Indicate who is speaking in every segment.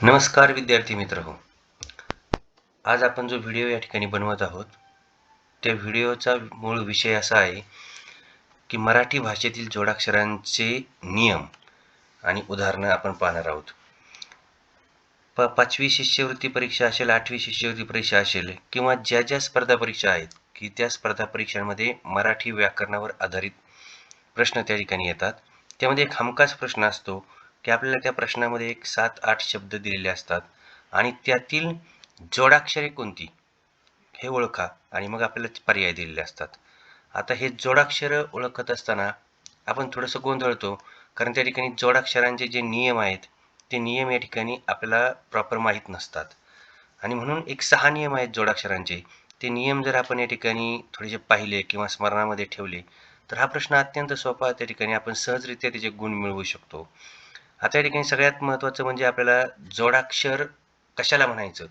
Speaker 1: नमस्कार विद्यार्थी मित्र हो. आज आपण जो व्हिडिओ या ठिकाणी बनवत आहोत त्या व्हिडिओचा मूळ विषय असा आहे की मराठी भाषेतील जोडाक्षरांचे नियम आणि उदाहरणं आपण पाहणार आहोत. 5वी शिष्यवृत्ती परीक्षा असेल, 8वी शिष्यवृत्ती परीक्षा असेल किंवा ज्या स्पर्धा परीक्षा आहेत की त्या स्पर्धा परीक्षांमध्ये मराठी व्याकरणावर आधारित प्रश्न त्या ठिकाणी येतात. त्यामध्ये एक हमखास प्रश्न असतो की आपल्याला त्या प्रश्नामध्ये एक 7-8 शब्द दिलेले असतात आणि त्यातील जोडाक्षरे कोणती हे ओळखा आणि मग आपल्याला पर्याय दिलेले असतात. आता हे जोडाक्षरं ओळखत असताना आपण थोडंसं गोंधळतो, कारण त्या ठिकाणी जोडाक्षरांचे जे नियम आहेत ते नियम या ठिकाणी आपल्याला प्रॉपर माहीत नसतात आणि म्हणून एक 6 नियम आहेत जोडाक्षरांचे. ते नियम जर आपण या ठिकाणी थोडेसे पाहिले किंवा स्मरणामध्ये ठेवले तर हा प्रश्न अत्यंत सोपा त्या ठिकाणी आपण सहजरित्या त्याचे गुण मिळवू शकतो. आता या ठिकाणी सगळ्यात महत्त्वाचं म्हणजे आपल्याला जोडाक्षर कशाला म्हणायचं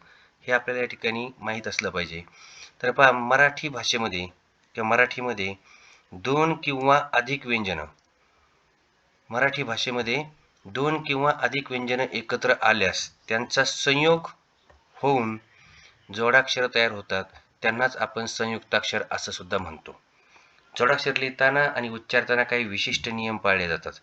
Speaker 1: हे आपल्याला या ठिकाणी माहीत असलं पाहिजे. तर पहा, मराठी भाषेमध्ये किंवा मराठीमध्ये 2 किंवा अधिक व्यंजनं मराठी भाषेमध्ये 2 किंवा अधिक व्यंजनं एकत्र आल्यास त्यांचा संयोग होऊन जोडाक्षर तयार होतात. त्यांनाच आपण संयुक्ताक्षर असं सुद्धा म्हणतो. जोडाक्षर लिहिताना आणि उच्चारताना काही विशिष्ट नियम पाळले जातात.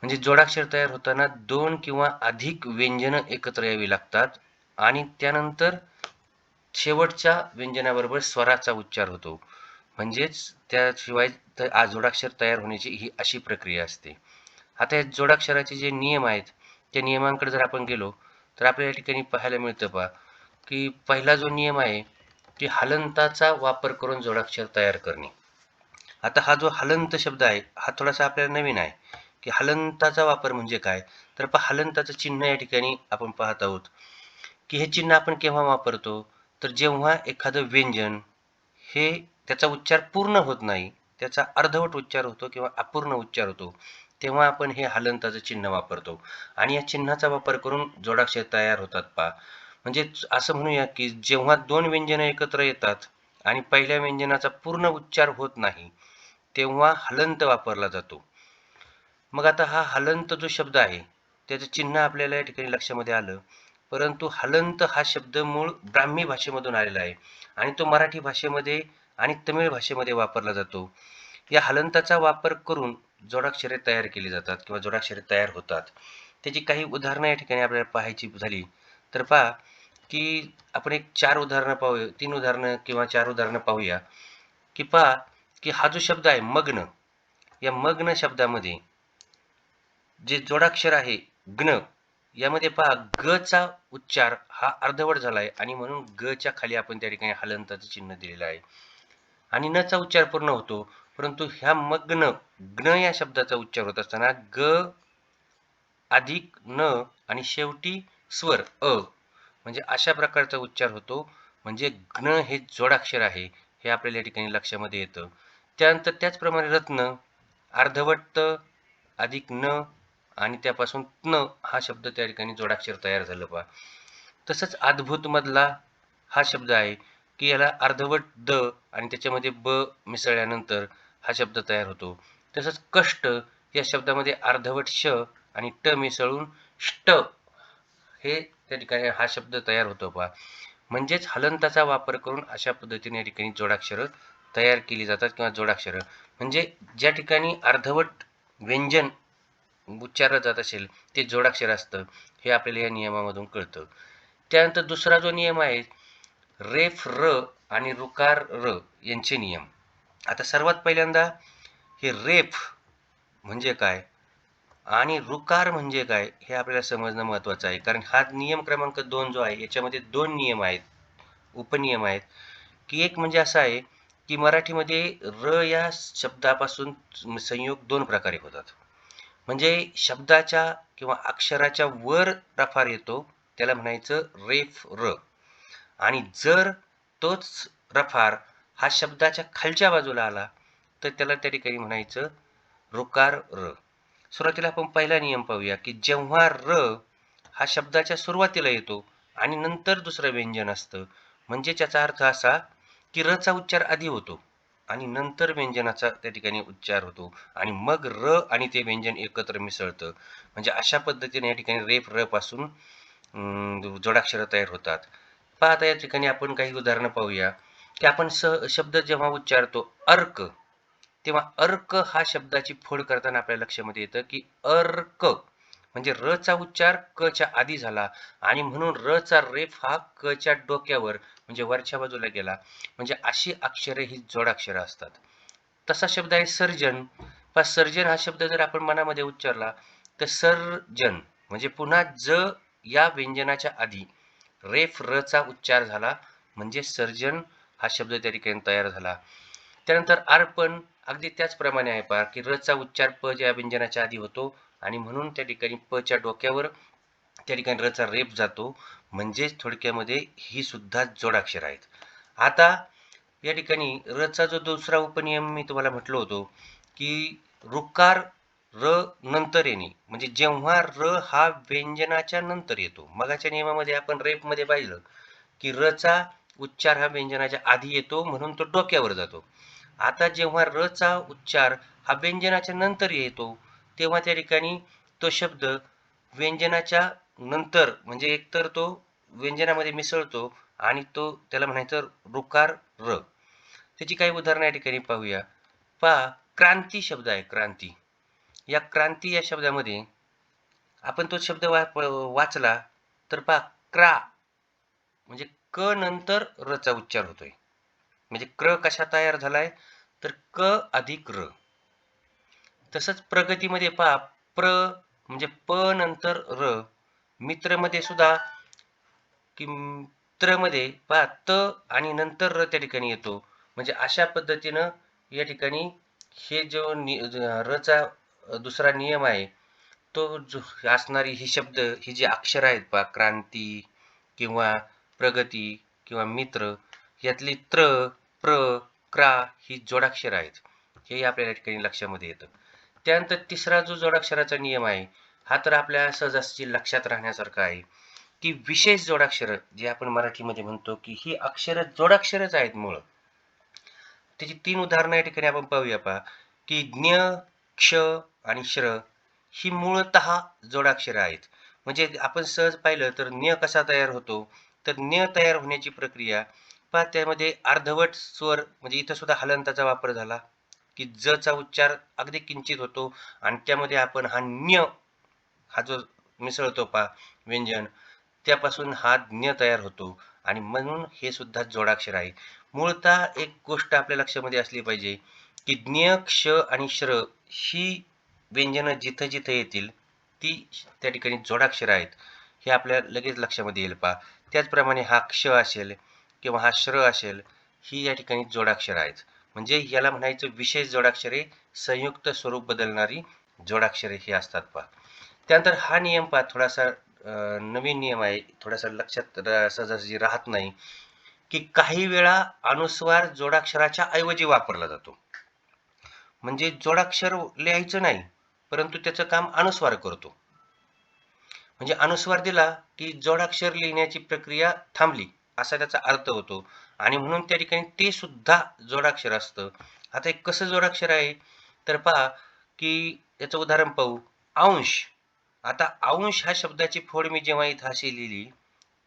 Speaker 1: म्हणजे जोडाक्षर तयार होताना 2 किंवा अधिक व्यंजनं एकत्र यावी लागतात आणि त्यानंतर शेवटच्या व्यंजनाबरोबर स्वराचा उच्चार होतो. म्हणजेच त्याशिवाय जोडाक्षर तयार होण्याची ही अशी प्रक्रिया असते. आता या जोडाक्षराचे जे नियम आहेत त्या नियमांकडे जर आपण गेलो तर आपल्याला या ठिकाणी पाहायला मिळतं पहा की पहिला जो नियम आहे की हलंताचा वापर करून जोडाक्षर तयार करणे. आता हा जो हलंत शब्द आहे हा थोडासा आपल्याला नवीन आहे की हलंताचा वापर म्हणजे काय. तर हलंताचं चिन्ह या ठिकाणी आपण पाहत आहोत की हे चिन्ह आपण केव्हा वापरतो, तर जेव्हा एखादं व्यंजन हे त्याचा उच्चार पूर्ण होत नाही, त्याचा अर्धवट उच्चार होतो किंवा अपूर्ण उच्चार होतो, तेव्हा आपण हे हलंताचं चिन्ह वापरतो आणि या चिन्हाचा वापर करून जोडाक्षर तयार होतात पहा. म्हणजे असं म्हणूया की जेव्हा 2 व्यंजनं एकत्र येतात आणि पहिल्या व्यंजनाचा पूर्ण उच्चार होत नाही तेव्हा हलंत वापरला जातो. मग आता हा हलंत जो शब्द आहे त्याचं चिन्ह आपल्याला या ठिकाणी लक्षामध्ये आलं, परंतु हलंत हा शब्द मूळ ब्राह्मी भाषेमधून आलेला आहे आणि तो मराठी भाषेमध्ये आणि तमिळ भाषेमध्ये वापरला जातो. या हलंताचा वापर करून जोडाक्षरे तयार केली जातात किंवा जोडाक्षरे तयार होतात. त्याची काही उदाहरणं या ठिकाणी आपल्याला पाहायची झाली तर पहा की आपण एक 4 उदाहरणं पाहूया, 3 उदाहरणं किंवा 4 उदाहरणं पाहूया की पहा की हा जो शब्द आहे मग्न, या मग्न शब्दामध्ये जे जोडाक्षर आहे ग्न, यामध्ये पहा ग चा उच्चार हा अर्धवट झाला आहे आणि म्हणून ग च्या खाली आपण त्या ठिकाणी हलंताचं चिन्ह दिलेलं आहे आणि न चा उच्चार पूर्ण होतो. परंतु ह्या मग्न ग्न या शब्दाचा उच्चार होत असताना ग अधिक न आणि शेवटी स्वर अ, म्हणजे अशा प्रकारचा उच्चार होतो. म्हणजे ग्न हे जोडाक्षर आहे हे आपल्याला या ठिकाणी लक्षामध्ये येतं. त्यानंतर त्याचप्रमाणे रत्न अर्धवट त अधिक न आणि त्यापासून न हा शब्द त्या ठिकाणी जोडाक्षर तयार झालं पहा. तसंच अद्भुत मधला हा शब्द आहे की याला अर्धवट द आणि त्याच्यामध्ये ब मिसळल्यानंतर हा शब्द तयार होतो. तसंच कष्ट या शब्दामध्ये अर्धवट श आणि ट मिसळून ष्ट हे त्या ठिकाणी हा शब्द तयार होतो पहा. म्हणजेच हलंताचा वापर करून अशा पद्धतीने या ठिकाणी जोडाक्षरं तयार केली जातात किंवा जोडाक्षरं म्हणजे ज्या ठिकाणी अर्धवट व्यंजन उच्चारलं जात असेल ते जोडाक्षर असतं, हे आपल्याला या नियमामधून कळतं. त्यानंतर दुसरा जो नियम आहे रेफ र आणि रुकार र यांचे नियम. आता सर्वात पहिल्यांदा हे रेफ म्हणजे काय आणि रुकार म्हणजे काय हे आपल्याला समजणं महत्त्वाचं आहे, कारण हा नियम क्रमांक 2 जो आहे याच्यामध्ये 2 नियम आहेत, उपनियम आहेत की एक म्हणजे असा आहे की मराठीमध्ये र या शब्दापासून संयोग 2 प्रकारे होतात. म्हणजे शब्दाच्या किंवा अक्षराच्या वर रफार येतो त्याला म्हणायचं रेफ र आणि जर तोच रफार हा शब्दाच्या खालच्या बाजूला आला तर त्याला त्या ठिकाणी म्हणायचं रुकार र. सुरुवातीला आपण पहिला नियम पाहूया की जेव्हा र हा शब्दाच्या सुरुवातीला येतो आणि नंतर दुसरं व्यंजन असतं म्हणजे त्याचा अर्थ असा की र चा उच्चार आधी होतो आणि नंतर व्यंजनाचा त्या ठिकाणी उच्चार होतो आणि मग र आणि ते व्यंजन एकत्र मिसळतं. म्हणजे अशा पद्धतीने या ठिकाणी रेफ र पासून जोडाक्षरं तयार होतात. पहा आता या ठिकाणी आपण काही उदाहरणं पाहूया, की आपण शब्द जेव्हा उच्चारतो अर्क, तेव्हा अर्क हा शब्दाची फोड करताना आपल्या लक्षामध्ये येतं, की अर्क म्हणजे र चा उच्चार क च्या आधी झाला आणि म्हणून र चा रेफ हा क च्या डोक्यावर म्हणजे वरच्या बाजूला गेला. म्हणजे अशी अक्षरे ही जोडाक्षरं असतात. तसा शब्द आहे सर्जन. पहा सर्जन हा शब्द जर आपण मनामध्ये उच्चारला तर सर्जन म्हणजे पुन्हा ज या व्यंजनाच्या आधी रेफ र चा उच्चार झाला म्हणजे सर्जन हा शब्द त्या ठिकाणी तयार झाला. त्यानंतर अर्पण अगदी त्याचप्रमाणे आहे पहा, की र चा उच्चार प या व्यंजनाच्या आधी होतो आणि म्हणून त्या ठिकाणी प च्या डोक्यावर त्या ठिकाणी र चा रेफ जातो. म्हणजेच थोडक्यामध्ये ही सुद्धा जोडाक्षर आहेत. आता या ठिकाणी र चा जो दुसरा उपनियम मी तुम्हाला म्हटलो होतो, की ऋकार र नंतर येणे म्हणजे जेव्हा र हा व्यंजनाच्या नंतर येतो. मगाच्या नियमामध्ये आपण रेफ मध्ये पाहिलं, की र चा उच्चार हा व्यंजनाच्या आधी येतो म्हणून तो डोक्यावर जातो. आता जेव्हा र चा उच्चार हा व्यंजनाच्या नंतर येतो, तेव्हा त्या ठिकाणी तो शब्द व्यंजनाच्या नंतर म्हणजे एकतर तो व्यंजनामध्ये मिसळतो आणि तो त्याला म्हणायचं ऋकार र. त्याची काही उदाहरणं या ठिकाणी पाहूया. पहा क्रांती शब्द आहे क्रांती. या क्रांती या शब्दामध्ये आपण तो शब्द वाचला तर पहा क्रा म्हणजे क नंतर र चा उच्चार होतोय. म्हणजे क्र कशा तयार झालाय तर क अधिक र. तसंच प्रगतीमध्ये पहा प्र म्हणजे प नंतर र. मित्रमध्ये सुद्धा की मध्ये पहा त आणि नंतर र त्या ठिकाणी येतो. म्हणजे अशा पद्धतीनं या ठिकाणी हे जो र चा दुसरा नियम आहे तो जो असणारी ही शब्द ही जी अक्षर आहेत पहा क्रांती किंवा प्रगती किंवा मित्र यातली त्र प्र क्रा ही जोडाक्षर आहेत. हे आपल्या या ठिकाणी लक्षामध्ये येतं. त्यानंतर तिसरा जो जोडाक्षराचा नियम आहे हा तर आपल्या सहजासहजी लक्षात राहण्यासारखा आहे, की विशेष जोडाक्षर जे आपण मराठीमध्ये म्हणतो की ही अक्षर जोडाक्षरच आहेत मूळ. त्याची 3 उदाहरणं या ठिकाणी आपण पाहूया पहा, की ज्ञ, क्ष आणि श्र ही मूळतः जोडाक्षर आहेत. म्हणजे आपण सहज पाहिलं तर ज्ञ कसा तयार होतो, तर ज्ञ तयार होण्याची प्रक्रिया पहा त्यामध्ये अर्धवट स्वर म्हणजे इथं सुद्धा हलंताचा वापर झाला, की ज चा उच्चार अगदी किंचित होतो आणि त्यामध्ये आपण हा न्य हा जो मिसळतो पहा व्यंजन त्यापासून हा ज्ञ तयार होतो आणि म्हणून हे सुद्धा जोडाक्षर आहे. मूळतः एक गोष्ट आपल्या लक्षामध्ये असली पाहिजे, की ज्ञ, क्ष आणि श्र ही व्यंजनं जिथं जिथं येतील ती त्या ठिकाणी जोडाक्षर आहेत. हे आपल्या लगेच लक्षामध्ये येईल पहा. त्याचप्रमाणे हा क्ष असेल किंवा हा श्र असेल ही या ठिकाणी जोडाक्षर आहेत. म्हणजे याला म्हणायचं विशेष जोडाक्षरे संयुक्त स्वरूप बदलणारी जोडाक्षरे ही असतात पहा. त्यानंतर हा नियम पहा थोडासा नवीन नियम आहे. थोडासा लक्षात सहजासहजी राहत नाही, की काही वेळा अनुस्वार जोडाक्षराच्या ऐवजी वापरला जातो. म्हणजे जोडाक्षर लिहायचं नाही, परंतु त्याचं काम अनुस्वार करतो. म्हणजे अनुस्वार दिला की जोडाक्षर लिहिण्याची प्रक्रिया थांबली असा त्याचा अर्थ होतो आणि म्हणून त्या ठिकाणी ते सुद्धा जोडाक्षर असतं. आता एक कसं जोडाक्षर आहे तर पहा की याचं उदाहरण पाहू अंश. आता अंश ह्या शब्दाची फोड मी जेव्हा इथं अशी लिहिली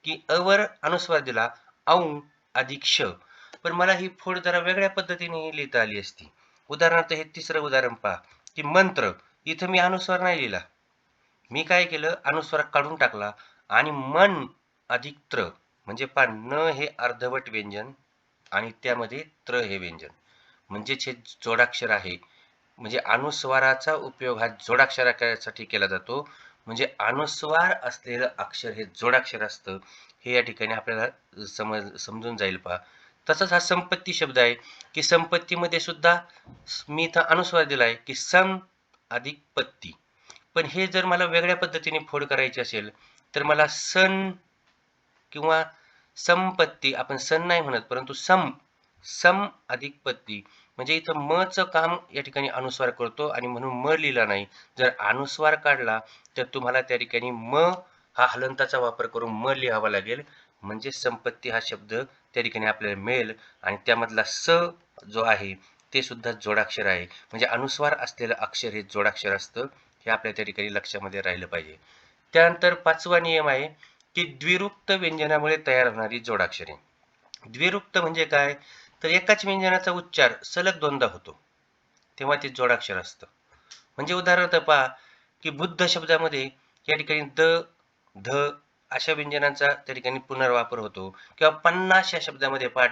Speaker 1: की अवर अनुस्वार दिला औ अधिक श, पण मला ही फोड जरा वेगळ्या पद्धतीने लिहिता आली असती. उदाहरणार्थ हे तिसरं उदाहरण पहा की मंत्र. इथं मी अनुस्वार नाही लिहिला, मी काय केलं अनुस्वार काढून टाकला आणि मन अधिक त्र म्हणजे पहा न हे अर्धवट व्यंजन आणि त्यामध्ये त्र हे व्यंजन म्हणजेच हे जोडाक्षर आहे. म्हणजे अनुस्वाराचा उपयोग हा जोडाक्षरासाठी केला जातो. म्हणजे अनुस्वार असलेलं अक्षर हे जोडाक्षर असतं. हे या ठिकाणी आपल्याला समजून जाईल पहा. तसंच हा संपत्ती शब्द आहे की संपत्तीमध्ये सुद्धा मी इथं अनुस्वार दिलाय की सम अधिक पत्ती. पण हे जर मला वेगळ्या पद्धतीने फोड करायची असेल तर मला सण किंवा संपत्ती आपण सण नाही म्हणत परंतु सम अधिक पत्ती म्हणजे इथं म चं काम या ठिकाणी अनुस्वार करतो आणि म्हणून म लिहिला नाही. जर अनुस्वार काढला तर तुम्हाला त्या ठिकाणी म हा हलंताचा वापर करून म लिहावा लागेल. म्हणजे संपत्ती हा शब्द त्या ठिकाणी आपल्याला मिळेल आणि त्यामधला स जो आहे ते सुद्धा जोडाक्षर आहे. म्हणजे अनुस्वार असलेलं अक्षर हे जोडाक्षर असतं. हे आपल्या त्या ठिकाणी लक्षामध्ये राहिलं पाहिजे. त्यानंतर 5वा नियम आहे की द्विरुक्त व्यंजनामुळे तयार होणारी जोडाक्षरे. द्विरुक्त म्हणजे काय? तर एकाच व्यंजनाचा उच्चार सलग दोनदा होतो, तेव्हा ते जोडाक्षर असतं. म्हणजे उदाहरणार्थ पहा, की बुद्ध शब्दामध्ये या ठिकाणी ध अशा व्यंजनांचा त्या ठिकाणी पुनर्वापर होतो, किंवा 50 या शब्दामध्ये पहा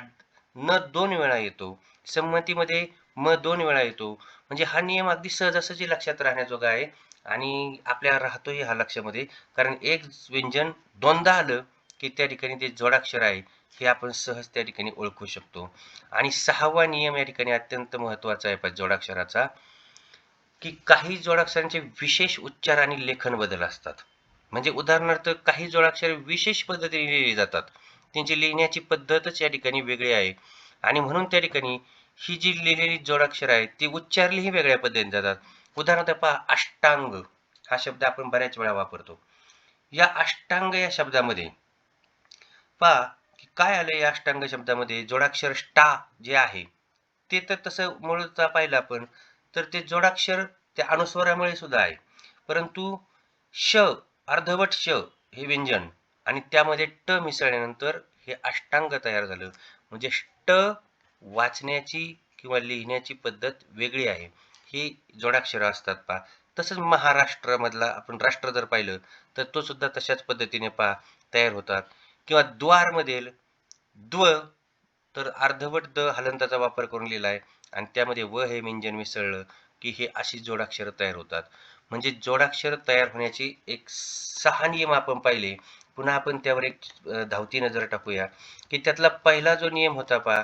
Speaker 1: न 2 वेळा येतो, संमतीमध्ये म 2 वेळा येतो. म्हणजे हा नियम अगदी सहजासहजी लक्षात राहण्याजोगा आहे आणि आपल्या राहतोही हा लक्षामध्ये. कारण एक व्यंजन दोनदा आलं की त्या ठिकाणी ते जोडाक्षर आहे हे आपण सहज त्या ठिकाणी ओळखू शकतो. आणि 6वा नियम या ठिकाणी अत्यंत महत्त्वाचा आहे जोडाक्षराचा, की काही जोडाक्षरांचे विशेष उच्चार आणि लेखन बदल असतात. म्हणजे उदाहरणार्थ काही जोडाक्षरे विशेष पद्धतीने लिहिली जातात. त्यांची लिहिण्याची पद्धतच या ठिकाणी वेगळी आहे आणि म्हणून त्या ठिकाणी ही जी लिहिलेली जोडाक्षर आहेत ती उच्चारलीही वेगळ्या पद्धतीने जातात. उदाहरणार्थ पहा, अष्टांग हा शब्द आपण बऱ्याच वेळा वापरतो. या अष्टांग या शब्दामध्ये पहा की काय आलं, या अष्टांग शब्दामध्ये जोडाक्षर ष्टा जे आहे ते तर तसं मूळचा पाहिलं आपण तर ते जोडाक्षर त्या अनुस्वारामुळे सुद्धा आहे. परंतु श, अर्धवट श हे व्यंजन आणि त्यामध्ये ट मिसळल्यानंतर हे अष्टांग तयार झालं. म्हणजे ष्ट वाचण्याची किंवा लिहिण्याची पद्धत वेगळी आहे. ही जोडाक्षरं असतात पहा. तसंच महाराष्ट्रामधला आपण राष्ट्र जर पाहिलं तर तो सुद्धा तशाच पद्धतीने पहा तयार होतात. किंवा द्वारमधील द्व तर अर्धवट द हलंताचा वापर करून लिहिला आहे आणि त्यामध्ये व हे व्यंजन मिसळलं की हे अशी जोडाक्षर तयार होतात. म्हणजे जोडाक्षर तयार होण्याची एक 6 नियम आपण पाहिले. पुन्हा आपण त्यावर एक धावती नजर टाकूया, की त्यातला पहिला जो नियम होता पहा,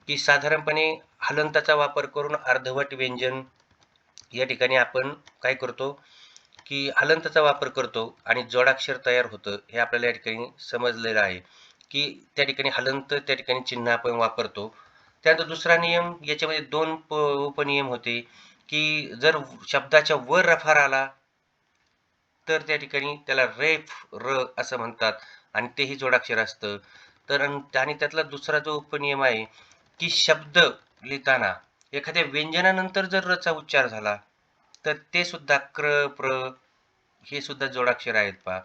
Speaker 1: की साधारणपणे हलंताचा वापर करून अर्धवट व्यंजन या ठिकाणी आपण काय करतो, की हलंताचा वापर करतो आणि जोडाक्षर तयार होतं हे आपल्याला या ठिकाणी समजलेलं आहे, की त्या ठिकाणी हलंत त्या ठिकाणी चिन्ह आपण वापरतो. त्यानंतर दुसरा नियम याच्यामध्ये 2 उपनियम होते, की जर शब्दाच्या वर रफार आला तर त्या ठिकाणी त्याला रेफ र असं म्हणतात आणि तेही जोडाक्षर असतं. तर आणि त्यातला दुसरा जो उपनियम आहे, की शब्द लिहिताना एखाद्या व्यंजनानंतर जर रचा उच्चार झाला तर ते सुद्धा क्र, प्र हे सुद्धा जोडाक्षर आहेत पहा.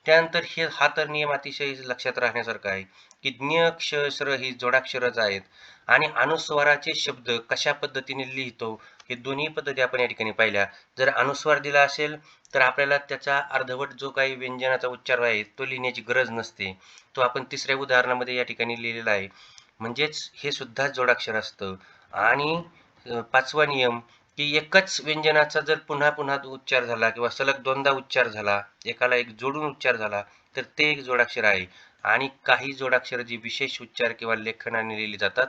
Speaker 1: त्यानंतर हा तर नियम अतिशय लक्षात राहण्यासारखा आहे, की ज्ञ, क्ष, श्र ही जोडाक्षरच आहेत आणि अनुस्वाराचे शब्द कशा पद्धतीने लिहितो हे दोन्ही पद्धती आपण या ठिकाणी पाहिल्या. जर अनुस्वार दिला असेल तर आपल्याला त्याचा अर्धवट जो काही व्यंजनाचा उच्चार आहे तो लिहिण्याची गरज नसते. तो आपण तिसऱ्या उदाहरणामध्ये या ठिकाणी लिहिलेला आहे. म्हणजेच हे सुद्धा जोडाक्षर असतं. आणि 5वा नियम, की एकच व्यंजनाचा जर पुन्हा पुन्हा उच्चार झाला किंवा सलग दोनदा उच्चार झाला, एकाला एक जोडून उच्चार झाला तर ते एक जोडाक्षर आहे. आणि काही जोडाक्षर जी विशेष उच्चार किंवा लेखनाने लिहिली जातात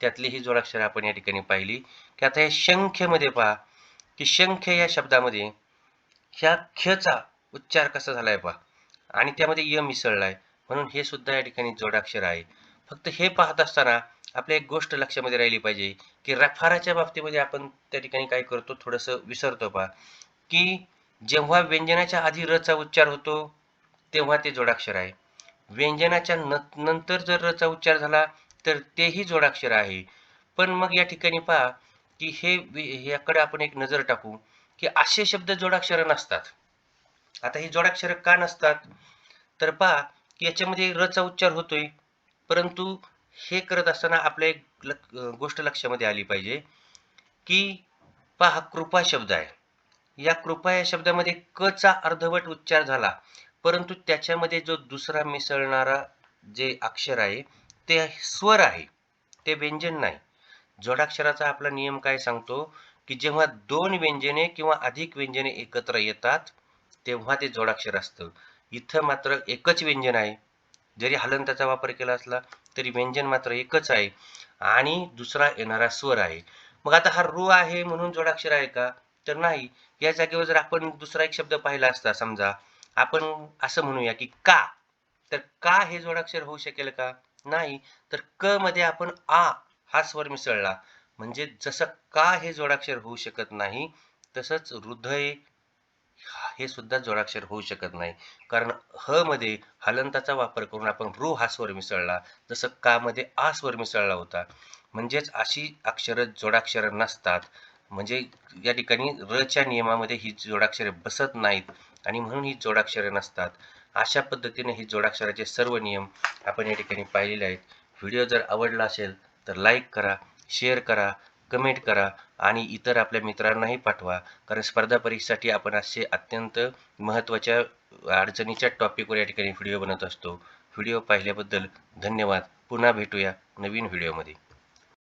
Speaker 1: त्यातली ही जोडाक्षर आपण या ठिकाणी पाहिली. की आता हे शंख्यमध्ये पहा, की शंख्य या शब्दामध्ये ह्या ख्यचा उच्चार कसा झालाय पहा आणि त्यामध्ये य मिसळलाय म्हणून हे सुद्धा या ठिकाणी जोडाक्षर आहे. फक्त हे पाहत असताना आपल्या एक गोष्ट लक्षामध्ये राहिली पाहिजे, की रफाराच्या बाबतीमध्ये आपण त्या ठिकाणी काय करतो थोडंसं विसरतो पहा, की जेव्हा व्यंजनाच्या आधी रचा उच्चार होतो तेव्हा ते जोडाक्षर आहे. व्यंजनाच्या नंतर जर रचा उच्चार झाला तर तेही जोडाक्षर आहे. पण मग या ठिकाणी पहा, की याकडे आपण एक नजर टाकू, की असे शब्द जोडाक्षर नसतात. आता ही जोडाक्षर का नसतात? तर पहा, की याच्यामध्ये रचा उच्चार होतोय, परंतु हे करत असताना आपल्या एक गोष्ट लक्षामध्ये आली पाहिजे, की पहा कृपा शब्द आहे. या कृपा या शब्दामध्ये क चा अर्धवट उच्चार झाला, परंतु त्याच्यामध्ये जो दुसरा मिसळणारा जे अक्षर आहे ते स्वर आहे, ते व्यंजन नाही. जोडाक्षराचा आपला नियम काय सांगतो, की जेव्हा 2 व्यंजने किंवा अधिक व्यंजने एकत्र येतात तेव्हा ते जोडाक्षर असतं. इथं मात्र एकच व्यंजन आहे. जरी हलंताचा वापर केला असला तरी व्यंजन मात्र एकच आहे आणि दुसरा येणारा स्वर आहे. मग आता हा रू आहे म्हणून जोडाक्षर आहे का? तर नाही. या जागेवर जर आपण दुसरा एक शब्द पाहिला असता, समजा आपण असं म्हणूया की का, तर का हे जोडाक्षर होऊ शकेल का? नाही. तर क मध्ये आपण आ हा स्वर मिसळला म्हणजे जसं का हे जोडाक्षर होऊ शकत नाही तसंच हृदय हे सुद्धा जोडाक्षर होऊ शकत नाही. कारण ह मध्ये हलंताचा वापर करून आपण रू हा स्वर मिसळला, जसं का मध्ये आ स्वर मिसळला होता. म्हणजेच अशी अक्षरं जोडाक्षर नसतात. म्हणजे या ठिकाणी र च्या नियमामध्ये ही जोडाक्षरे बसत नाहीत आणि म्हणून ही जोडाक्षरे नसतात. अशा पद्धतीने ही जोडाक्षराचे सर्व नियम आपण या ठिकाणी पाहिलेले आहेत. व्हिडिओ जर आवडला असेल तर लाईक करा, शेअर करा, कमेंट करा आणि इतर आपल्या मित्रांनाही पाठवा. कारण स्पर्धा परीक्षेसाठी आपण असे अत्यंत महत्त्वाच्या अडचणीच्या टॉपिकवर या ठिकाणी व्हिडिओ बनवत असतो. व्हिडिओ पाहिल्याबद्दल धन्यवाद. पुन्हा भेटूया नवीन व्हिडिओमध्ये.